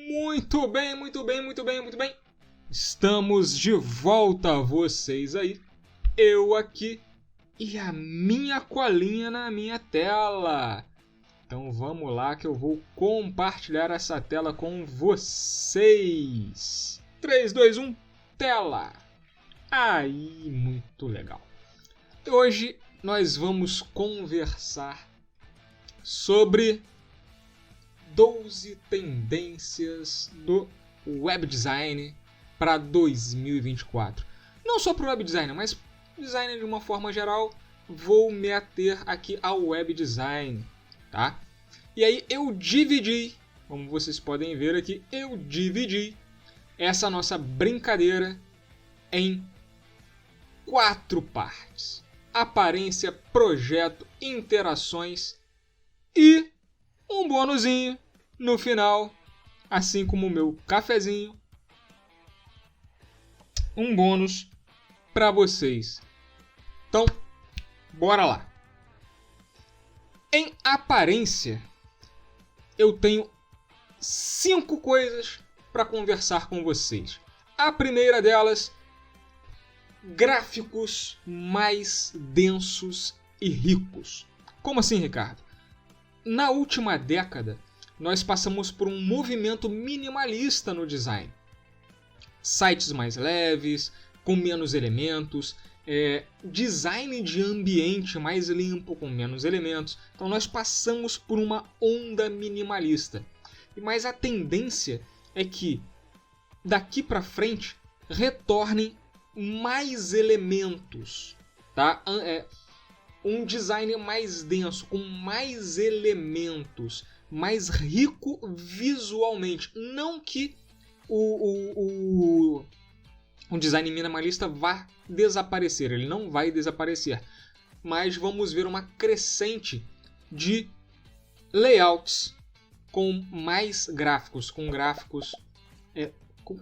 Muito bem, muito bem, muito bem, muito bem. Estamos de volta, vocês aí, eu aqui e a minha colinha na minha tela. Então vamos lá que eu vou compartilhar essa tela com vocês. 3, 2, 1, tela! Aí, muito legal. Hoje nós vamos conversar sobre 12 tendências do web design para 2024. Não só para o web design, mas design de uma forma geral. Vou me ater aqui ao web design, tá? E aí eu dividi, como vocês podem ver aqui, eu dividi essa nossa brincadeira em 4 partes: aparência, projeto, interações e um bônusinho no final, assim como o meu cafezinho, um bônus para vocês. Então, bora lá. Em aparência, eu tenho 5 coisas para conversar com vocês. A primeira delas, gráficos mais densos e ricos. Como assim, Ricardo? Na última década, nós passamos por um movimento minimalista no design. Sites mais leves, com menos elementos, design de ambiente mais limpo, com menos elementos. Então nós passamos por uma onda minimalista. Mas a tendência é que daqui para frente retornem mais elementos, tá? Um design mais denso, com mais elementos, mais rico visualmente. Não que o design minimalista vá desaparecer, ele não vai desaparecer, mas vamos ver uma crescente de layouts com mais gráficos, com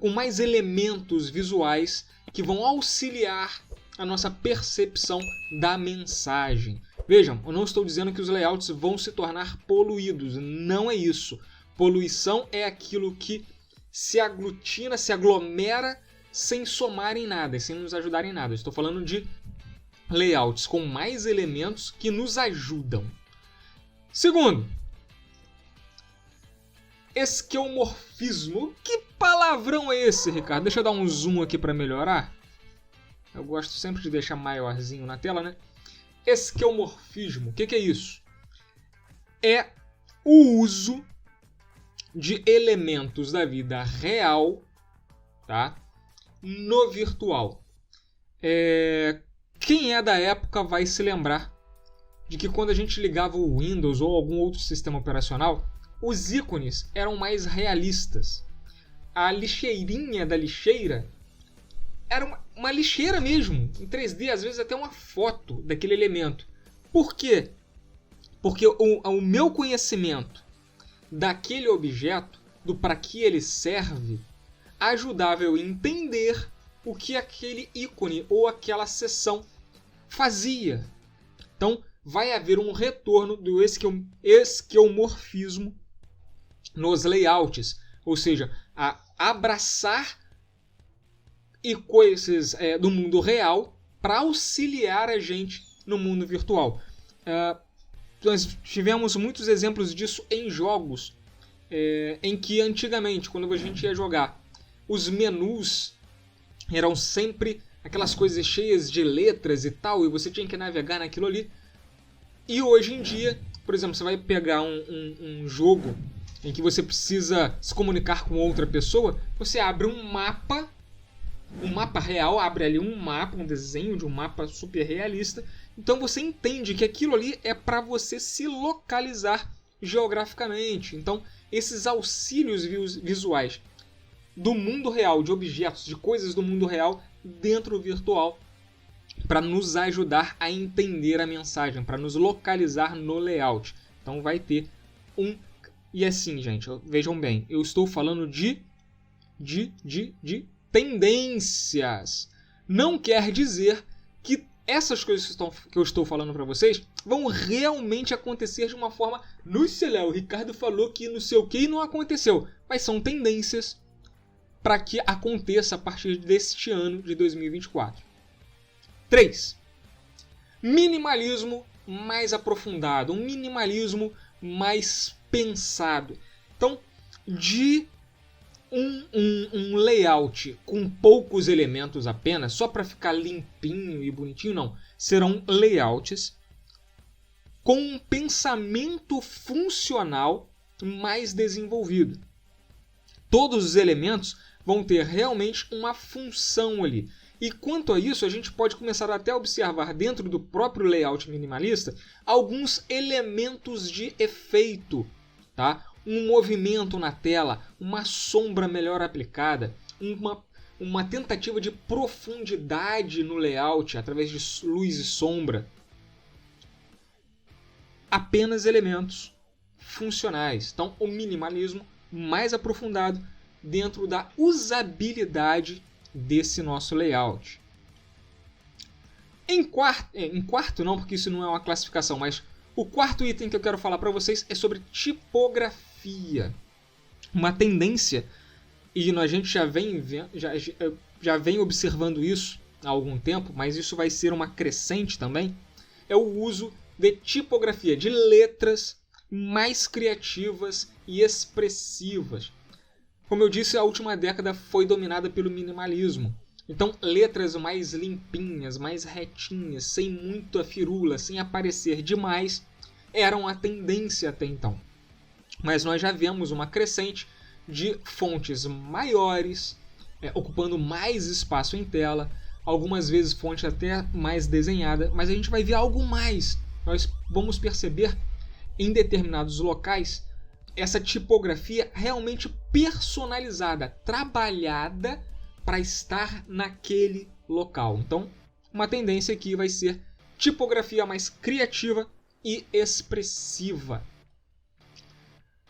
mais elementos visuais que vão auxiliar a nossa percepção da mensagem. Vejam, eu não estou dizendo que os layouts vão se tornar poluídos, não é isso. Poluição é aquilo que se aglutina, se aglomera sem somar em nada, sem nos ajudar em nada. Eu estou falando de layouts com mais elementos que nos ajudam. Segundo, esquemorfismo. Que palavrão é esse, Ricardo? Deixa eu dar um zoom aqui para melhorar. Eu gosto sempre de deixar maiorzinho na tela, né? Esquemorfismo. O que é isso? É o uso de elementos da vida real, tá? No virtual. Quem é da época vai se lembrar de que quando a gente ligava o Windows ou algum outro sistema operacional, os ícones eram mais realistas. A lixeirinha da lixeira era uma lixeira mesmo, em 3D, às vezes até uma foto daquele elemento. Por quê? Porque o meu conhecimento daquele objeto, do para que ele serve, ajudava eu a entender o que aquele ícone ou aquela seção fazia. Então, vai haver um retorno do esquemorfismo nos layouts, ou seja, a abraçar e coisas do mundo real para auxiliar a gente no mundo virtual. Nós tivemos muitos exemplos disso em jogos, em que antigamente, quando a gente ia jogar, os menus eram sempre aquelas coisas cheias de letras e tal, e você tinha que navegar naquilo ali. E hoje em dia, por exemplo, você vai pegar um jogo em que você precisa se comunicar com outra pessoa, você abre um mapa real, abre ali um mapa, um desenho de um mapa super realista. Então você entende que aquilo ali é para você se localizar geograficamente. Então esses auxílios visuais do mundo real, de objetos, de coisas do mundo real dentro do virtual, para nos ajudar a entender a mensagem, para nos localizar no layout. Então vai ter um... E assim, gente, vejam bem, eu estou falando de tendências. Não quer dizer que essas coisas que eu estou falando para vocês vão realmente acontecer de uma forma... Nossa, Léo, o Ricardo falou que não sei o que e não aconteceu. Mas são tendências para que aconteça a partir deste ano de 2024. 3. Minimalismo mais aprofundado, um minimalismo mais pensado. Então, de um layout com poucos elementos apenas, só para ficar limpinho e bonitinho, não. Serão layouts com um pensamento funcional mais desenvolvido. Todos os elementos vão ter realmente uma função ali. E quanto a isso, a gente pode começar até a observar dentro do próprio layout minimalista alguns elementos de efeito, tá? Um movimento na tela, uma sombra melhor aplicada, uma tentativa de profundidade no layout através de luz e sombra. Apenas elementos funcionais. Então, o minimalismo mais aprofundado dentro da usabilidade desse nosso layout. Em quarto não, porque isso não é uma classificação, mas o quarto item que eu quero falar para vocês é sobre tipografia. Uma tendência, e a gente já vem observando isso há algum tempo, mas isso vai ser uma crescente também, é o uso de tipografia, de letras mais criativas e expressivas. Como eu disse, a última década foi dominada pelo minimalismo. Então, letras mais limpinhas, mais retinhas, sem muita firula, sem aparecer demais, eram a tendência até então. Mas nós já vemos uma crescente de fontes maiores, ocupando mais espaço em tela, algumas vezes fonte até mais desenhada, mas a gente vai ver algo mais. Nós vamos perceber em determinados locais essa tipografia realmente personalizada, trabalhada para estar naquele local. Então, uma tendência aqui vai ser tipografia mais criativa e expressiva.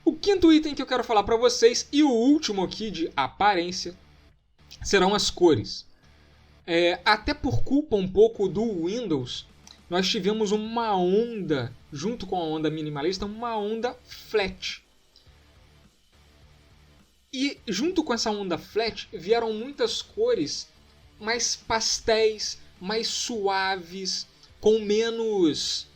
O quinto item que eu quero falar para vocês, e o último aqui de aparência, serão as cores. Até por culpa um pouco do Windows, nós tivemos uma onda, junto com a onda minimalista, uma onda flat. E junto com essa onda flat vieram muitas cores mais pastéis, mais suaves, com menos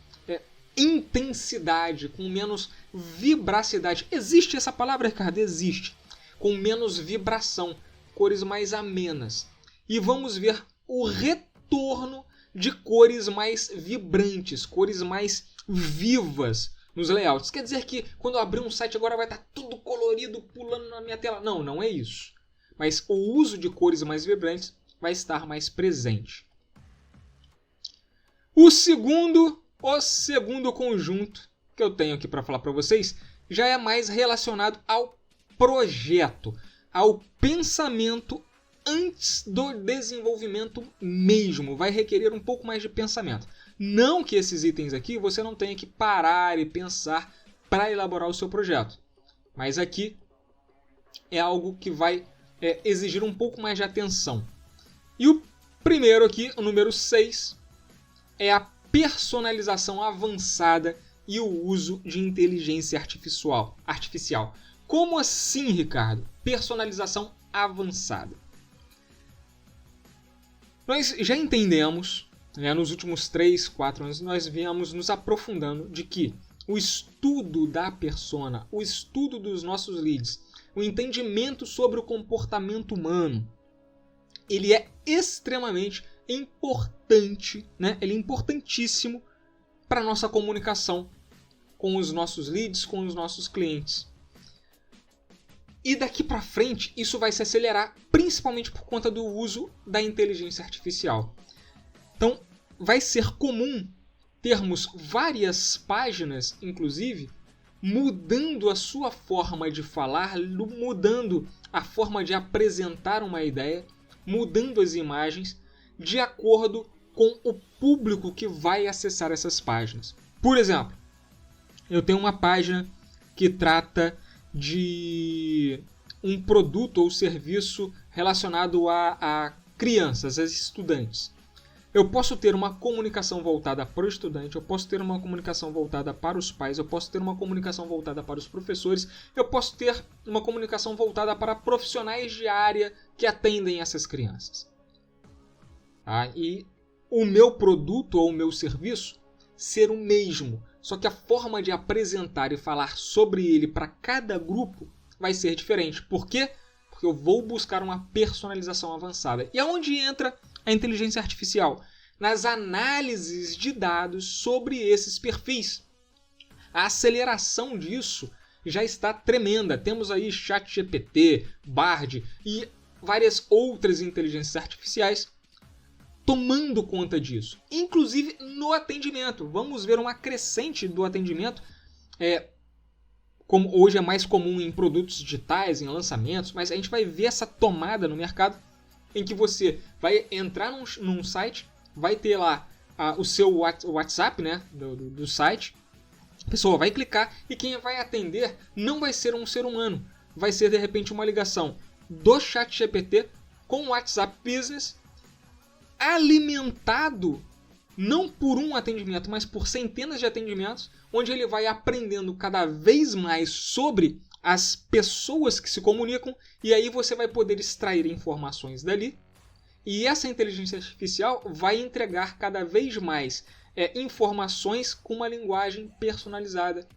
intensidade, com menos vibracidade. Existe essa palavra, Ricardo? Existe. Com menos vibração, cores mais amenas. E vamos ver o retorno de cores mais vibrantes, cores mais vivas nos layouts. Quer dizer que quando eu abrir um site agora vai estar tudo colorido pulando na minha tela. Não, não é isso. Mas o uso de cores mais vibrantes vai estar mais presente. O segundo conjunto que eu tenho aqui para falar para vocês já é mais relacionado ao projeto, ao pensamento antes do desenvolvimento mesmo. Vai requerer um pouco mais de pensamento. Não que esses itens aqui você não tenha que parar e pensar para elaborar o seu projeto. Mas aqui é algo que vai exigir um pouco mais de atenção. E o primeiro aqui, o número 6, é a personalização avançada e o uso de inteligência artificial. Como assim, Ricardo? Personalização avançada. Nós já entendemos, nos últimos 3, 4 anos, nós viemos nos aprofundando de que o estudo da persona, o estudo dos nossos leads, o entendimento sobre o comportamento humano, ele é extremamente importante, ele é importantíssimo para a nossa comunicação com os nossos leads, com os nossos clientes. E daqui para frente isso vai se acelerar, principalmente por conta do uso da inteligência artificial. Então vai ser comum termos várias páginas, inclusive, mudando a sua forma de falar, mudando a forma de apresentar uma ideia, mudando as imagens de acordo com o público que vai acessar essas páginas. Por exemplo, eu tenho uma página que trata de um produto ou serviço relacionado a crianças, a estudantes. Eu posso ter uma comunicação voltada para o estudante, eu posso ter uma comunicação voltada para os pais, eu posso ter uma comunicação voltada para os professores, eu posso ter uma comunicação voltada para profissionais de área que atendem essas crianças. Tá? E o meu produto ou o meu serviço ser o mesmo, só que a forma de apresentar e falar sobre ele para cada grupo vai ser diferente. Por quê? Porque eu vou buscar uma personalização avançada. E aonde entra a inteligência artificial? Nas análises de dados sobre esses perfis. A aceleração disso já está tremenda. Temos aí ChatGPT, Bard e várias outras inteligências artificiais tomando conta disso. Inclusive no atendimento. Vamos ver uma crescente do atendimento, como hoje é mais comum em produtos digitais, em lançamentos, mas a gente vai ver essa tomada no mercado em que você vai entrar num site, vai ter lá o seu WhatsApp, né, do site, a pessoa vai clicar e quem vai atender não vai ser um ser humano, vai ser de repente uma ligação do ChatGPT com o WhatsApp Business, alimentado não por um atendimento, mas por centenas de atendimentos, onde ele vai aprendendo cada vez mais sobre as pessoas que se comunicam, e aí você vai poder extrair informações dali, e essa inteligência artificial vai entregar cada vez mais informações com uma linguagem personalizada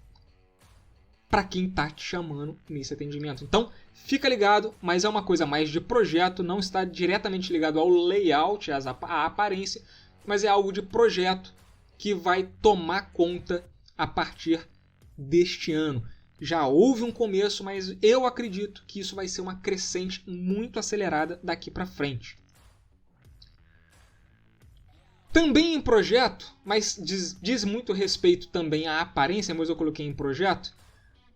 para quem está te chamando nesse atendimento. Então, fica ligado, mas é uma coisa mais de projeto, não está diretamente ligado ao layout, à aparência, mas é algo de projeto que vai tomar conta a partir deste ano. Já houve um começo, mas eu acredito que isso vai ser uma crescente muito acelerada daqui para frente. Também em projeto, mas diz muito respeito também à aparência, mas eu coloquei em projeto,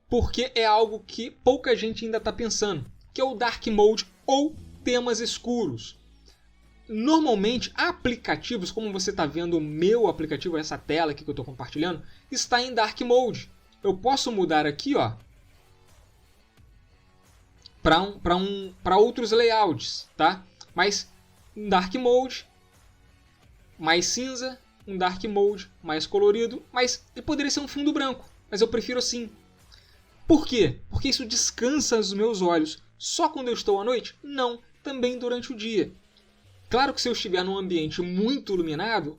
porque é algo que pouca gente ainda está pensando, que é o Dark Mode ou temas escuros. Normalmente, aplicativos, como você está vendo o meu aplicativo, essa tela aqui que eu estou compartilhando, está em Dark Mode. Eu posso mudar aqui para outros layouts, tá? Mas um Dark Mode mais cinza, um Dark Mode mais colorido, mas ele poderia ser um fundo branco, mas eu prefiro assim. Por quê? Porque isso descansa os meus olhos. Só quando eu estou à noite? Não, também durante o dia. Claro que se eu estiver num ambiente muito iluminado,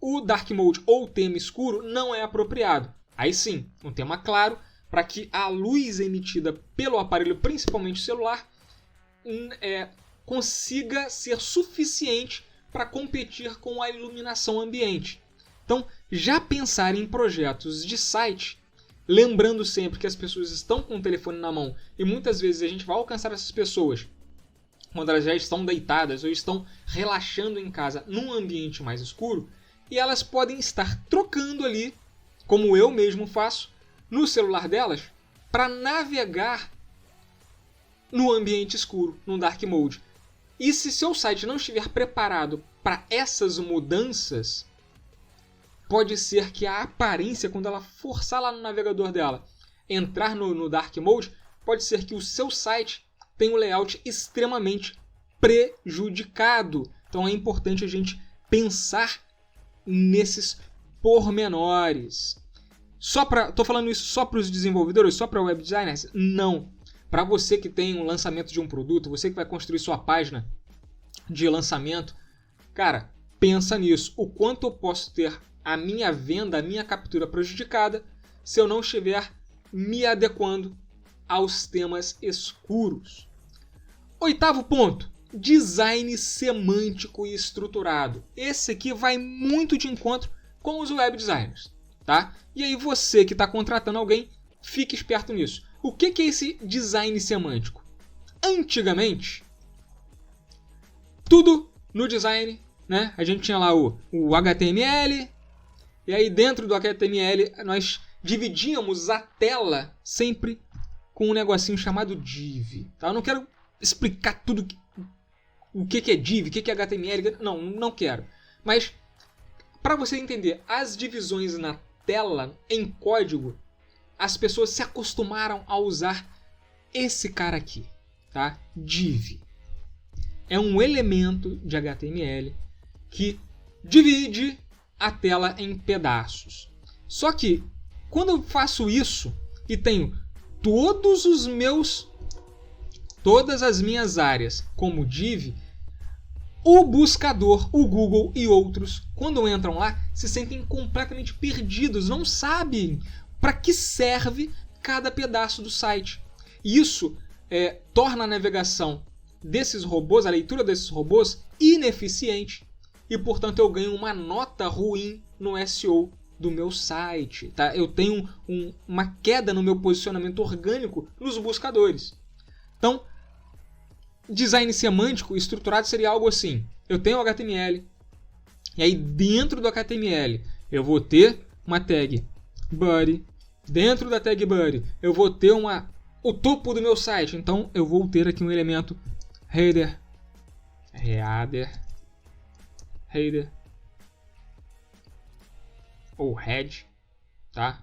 o Dark Mode ou tema escuro não é apropriado. Aí sim, um tema claro para que a luz emitida pelo aparelho, principalmente o celular, consiga ser suficiente para competir com a iluminação ambiente. Então, já pensar em projetos de site, lembrando sempre que as pessoas estão com o telefone na mão e muitas vezes a gente vai alcançar essas pessoas quando elas já estão deitadas ou estão relaxando em casa num ambiente mais escuro, e elas podem estar trocando ali, como eu mesmo faço, no celular delas, para navegar no ambiente escuro, no Dark Mode. E se seu site não estiver preparado para essas mudanças, pode ser que a aparência, quando ela forçar lá no navegador dela, entrar no Dark Mode, pode ser que o seu site tenha um layout extremamente prejudicado. Então é importante a gente pensar nesses pormenores. Estou falando isso só para os desenvolvedores, só para web designers? Não. Para você que tem um lançamento de um produto, você que vai construir sua página de lançamento, cara, pensa nisso. O quanto eu posso ter a minha venda, a minha captura prejudicada se eu não estiver me adequando aos temas escuros. 8º ponto, design semântico e estruturado. Esse aqui vai muito de encontro com os web designers, tá? E aí você que está contratando alguém, fique esperto nisso. O que é esse design semântico? Antigamente, tudo no design, né? A gente tinha lá o HTML, e aí dentro do HTML nós dividíamos a tela sempre com um negocinho chamado div. Tá? Eu não quero explicar tudo o que é div, o que é HTML, não quero. Mas para você entender as divisões na tela em código, as pessoas se acostumaram a usar esse cara aqui, tá? Div. É um elemento de HTML que divide a tela em pedaços. Só que quando eu faço isso e tenho todas as minhas áreas como div, o buscador, o Google e outros, quando entram lá, se sentem completamente perdidos, não sabem para que serve cada pedaço do site. E isso torna a navegação desses robôs, a leitura desses robôs, ineficiente. E, portanto, eu ganho uma nota ruim no SEO do meu site. Tá? Eu tenho uma queda no meu posicionamento orgânico nos buscadores. Então, design semântico estruturado seria algo assim. Eu tenho o HTML, e aí dentro do HTML eu vou ter uma tag body. Dentro da tag body eu vou ter o topo do meu site. Então eu vou ter aqui um elemento header ou head, tá?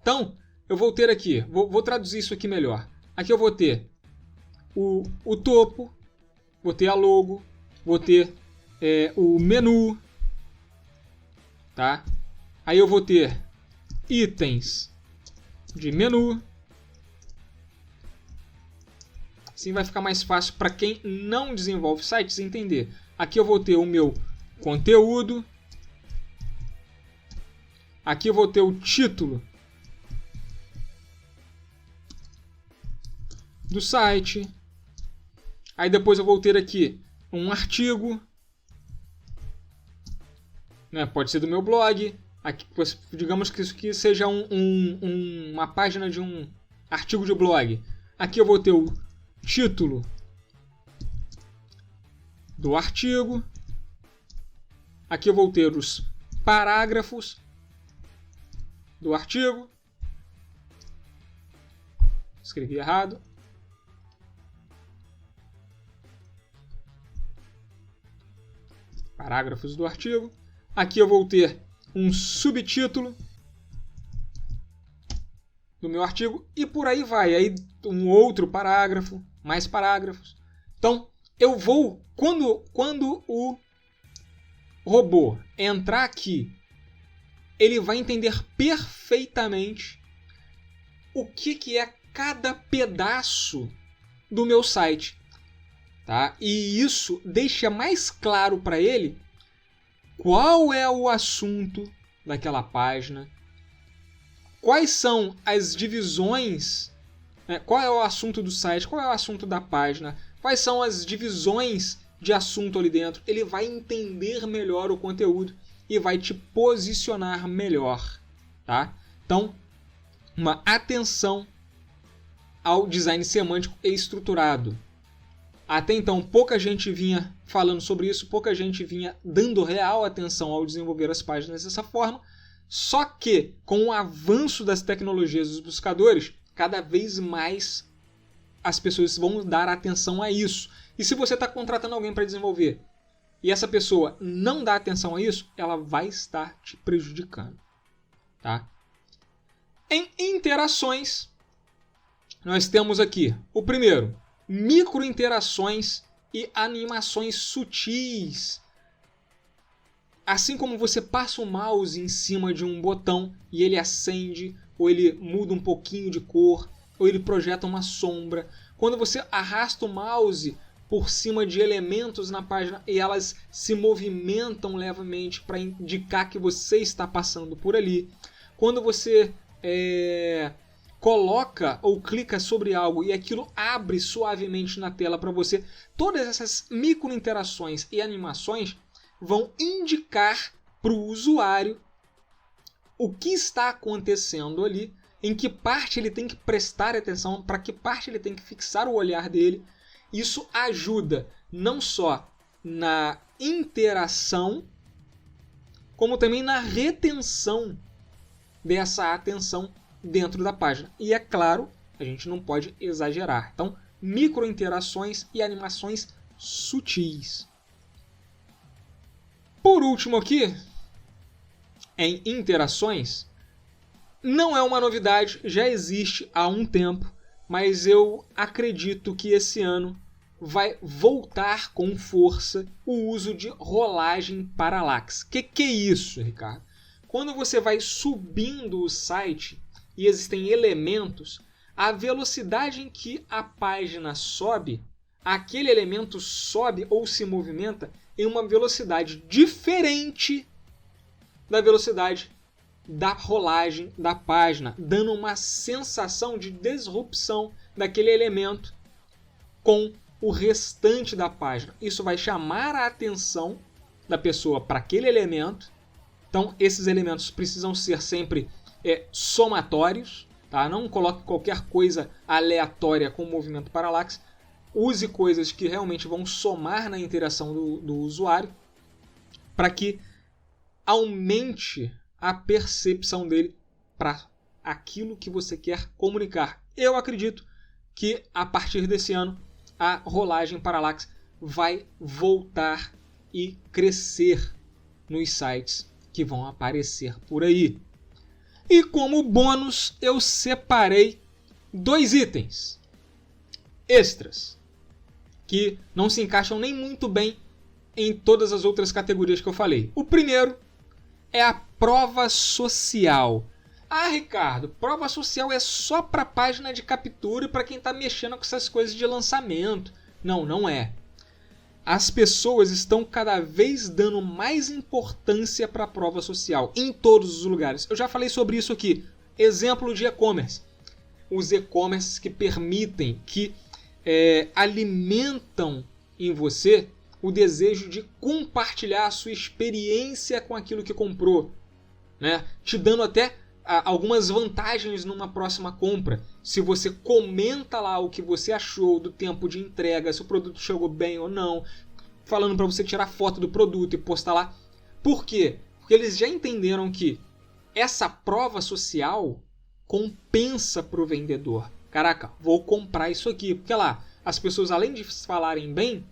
Então eu vou ter aqui, vou traduzir isso aqui melhor. Aqui eu vou ter o topo, vou ter a logo, vou ter o menu, tá? Aí eu vou ter itens de menu. Assim vai ficar mais fácil para quem não desenvolve sites entender. Aqui eu vou ter o meu conteúdo. Aqui eu vou ter o título do site. Aí depois eu vou ter aqui um artigo, né? Pode ser do meu blog. Aqui, digamos que isso aqui seja uma página de um artigo de blog. Aqui eu vou ter o título do artigo. Aqui eu vou ter os parágrafos do artigo. Escrevi errado. Parágrafos do artigo. Aqui eu vou ter um subtítulo do meu artigo e por aí vai. Aí um outro parágrafo, mais parágrafos. Então eu vou, quando o robô entrar aqui, ele vai entender perfeitamente o que é cada pedaço do meu site. Tá? E isso deixa mais claro para ele qual é o assunto daquela página, quais são as divisões, né? Qual é o assunto do site, qual é o assunto da página, quais são as divisões de assunto ali dentro. Ele vai entender melhor o conteúdo e vai te posicionar melhor. Tá? Então, uma atenção ao design semântico e estruturado. Até então, pouca gente vinha falando sobre isso, pouca gente vinha dando real atenção ao desenvolver as páginas dessa forma, só que, com o avanço das tecnologias dos buscadores, cada vez mais as pessoas vão dar atenção a isso. E se você está contratando alguém para desenvolver e essa pessoa não dá atenção a isso, ela vai estar te prejudicando. Tá? Em interações, nós temos aqui o primeiro, microinterações e animações sutis. Assim como você passa o mouse em cima de um botão e ele acende, ou ele muda um pouquinho de cor, ou ele projeta uma sombra. Quando você arrasta o mouse por cima de elementos na página e elas se movimentam levemente para indicar que você está passando por ali. Quando você coloca ou clica sobre algo e aquilo abre suavemente na tela para você, todas essas microinterações e animações vão indicar para o usuário o que está acontecendo ali, em que parte ele tem que prestar atenção, para que parte ele tem que fixar o olhar dele. Isso ajuda não só na interação, como também na retenção dessa atenção dentro da página. E é claro, a gente não pode exagerar. Então, microinterações e animações sutis. Por último aqui, em interações, não é uma novidade, já existe há um tempo, mas eu acredito que esse ano vai voltar com força o uso de rolagem parallax. Que é isso, Ricardo? Quando você vai subindo o site e existem elementos, a velocidade em que a página sobe, aquele elemento sobe ou se movimenta em uma velocidade diferente da velocidade da rolagem da página, dando uma sensação de disrupção daquele elemento com o restante da página. Isso vai chamar a atenção da pessoa para aquele elemento. Então, esses elementos precisam ser sempre somatórios. Tá? Não coloque qualquer coisa aleatória com movimento parallax. Use coisas que realmente vão somar na interação do usuário para que aumente a percepção dele para aquilo que você quer comunicar. Eu acredito que a partir desse ano a rolagem parallax vai voltar e crescer nos sites que vão aparecer por aí. E como bônus eu separei 2 itens extras que não se encaixam nem muito bem em todas as outras categorias que eu falei. O primeiro é a prova social. Ah, Ricardo, prova social é só para página de captura e para quem está mexendo com essas coisas de lançamento. Não, não é. As pessoas estão cada vez dando mais importância para a prova social em todos os lugares. Eu já falei sobre isso aqui. Exemplo de e-commerce. Os e-commerces que permitem, que alimentam em você o desejo de compartilhar a sua experiência com aquilo que comprou, né? Te dando até algumas vantagens numa próxima compra. Se você comenta lá o que você achou do tempo de entrega, se o produto chegou bem ou não, falando para você tirar foto do produto e postar lá. Por quê? Porque eles já entenderam que essa prova social compensa para o vendedor. Caraca, vou comprar isso aqui. Porque lá, as pessoas além de falarem bem,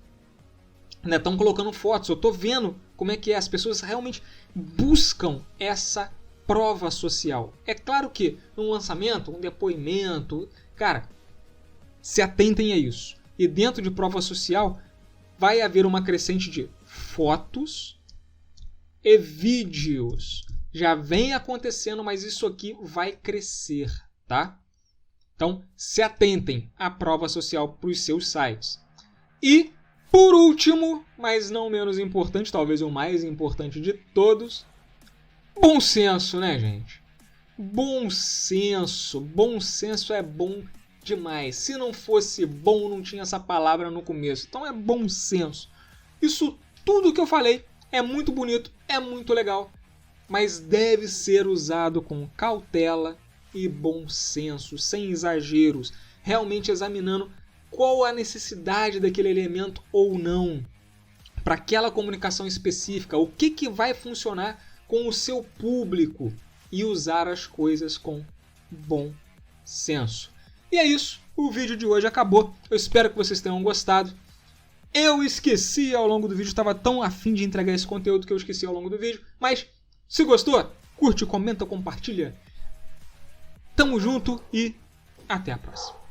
estão colocando fotos. Eu estou vendo como é que é. As pessoas realmente buscam essa prova social. É claro que um lançamento, um depoimento, cara, se atentem a isso. E dentro de prova social vai haver uma crescente de fotos e vídeos. Já vem acontecendo, mas isso aqui vai crescer, tá? Então, se atentem à prova social para os seus sites. E, por último, mas não menos importante, talvez o mais importante de todos, bom senso, né, gente? Bom senso. Bom senso é bom demais. Se não fosse bom, não tinha essa palavra no começo. Então é bom senso. Isso tudo que eu falei é muito bonito, é muito legal, mas deve ser usado com cautela e bom senso, sem exageros, realmente examinando qual a necessidade daquele elemento ou não, para aquela comunicação específica, o que vai funcionar com o seu público e usar as coisas com bom senso. E é isso, o vídeo de hoje acabou, eu espero que vocês tenham gostado. Eu esqueci ao longo do vídeo, estava tão afim de entregar esse conteúdo que eu esqueci ao longo do vídeo, mas se gostou, curte, comenta, compartilha. Tamo junto e até a próxima.